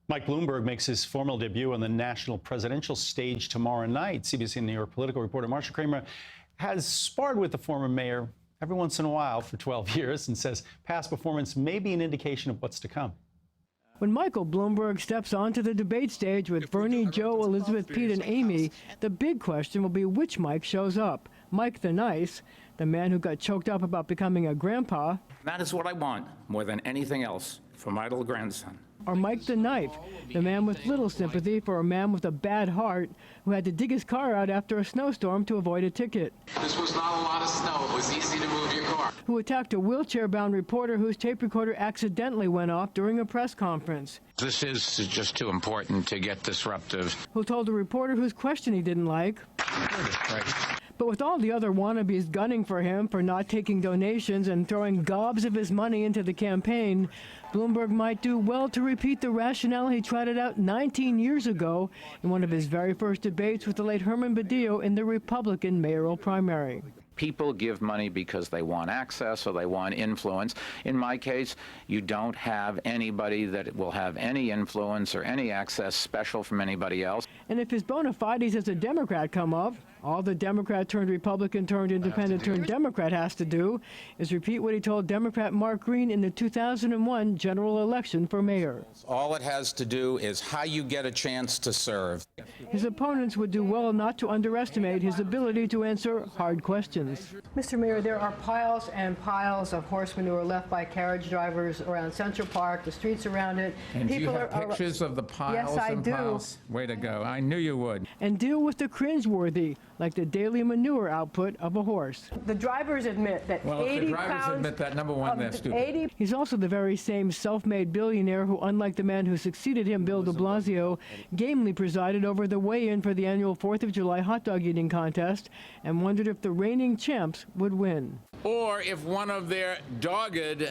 Mike Bloomberg makes his formal debut on the national presidential stage tomorrow night. CBSN New York political reporter Marcia Kramer has sparred with the former mayor every once in a while for 12 years and says past performance may be an indication of what's to come. When Michael Bloomberg steps onto the debate stage with Bernie, Joe, Elizabeth, Pete, and Amy, the big question will be which Mike shows up. Mike the nice, the man who got choked up about becoming a grandpa. That is what I want more than anything else for my little grandson. Or Mike the knife, the man with little sympathy for a man with a bad heart who had to dig his car out after a snowstorm to avoid a ticket. This was not a lot of snow. It was easy to move your car. Who attacked a wheelchair-bound reporter whose tape recorder accidentally went off during a press conference. This is just too important to get disruptive. Who told a reporter whose question he didn't like. But with all the other wannabes gunning for him for not taking donations and throwing gobs of his money into the campaign, Bloomberg might do well to repeat the rationale he trotted out 19 years ago in one of his very first debates with the late Herman Badillo in the Republican mayoral primary. People give money because they want access or they want influence. In my case, you don't have anybody that will have any influence or any access special from anybody else. And if his bona fides as a Democrat come up, all the Democrat turned Republican turned independent turned Democrat has to do is repeat what he told Democrat Mark Green in the 2001 general election for mayor. All it has to do is how you get a chance to serve. His opponents would do well not to underestimate his ability to answer hard questions. Mr. Mayor, there are piles and piles of horse manure left by carriage drivers around Central Park, the streets around it. And do you have pictures of the piles and piles? Way to go. I knew you would. And deal with the cringeworthy, like the daily manure output of a horse. The drivers admit that 80 pounds... Well, if the drivers admit that, number one, they're stupid. He's also the very same self-made billionaire who, unlike the man who succeeded him, Bill de Blasio, gamely presided over the weigh-in for the annual 4th of July hot dog eating contest and wondered if the reigning champs would win. Or if one of their dogged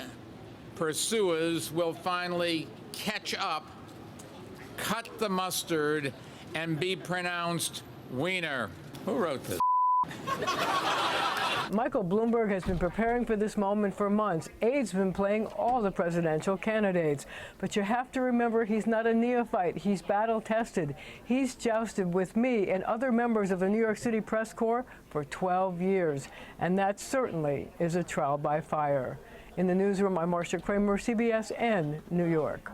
pursuers will finally catch up, cut the mustard, and be pronounced wiener. Who wrote this? Michael Bloomberg has been preparing for this moment for months. Aide's been playing all the presidential candidates. But you have to remember he's not a neophyte. He's battle-tested. He's jousted with me and other members of the New York City press corps for 12 years. And that certainly is a trial by fire. In the newsroom, I'm Marcia Kramer, CBSN New York.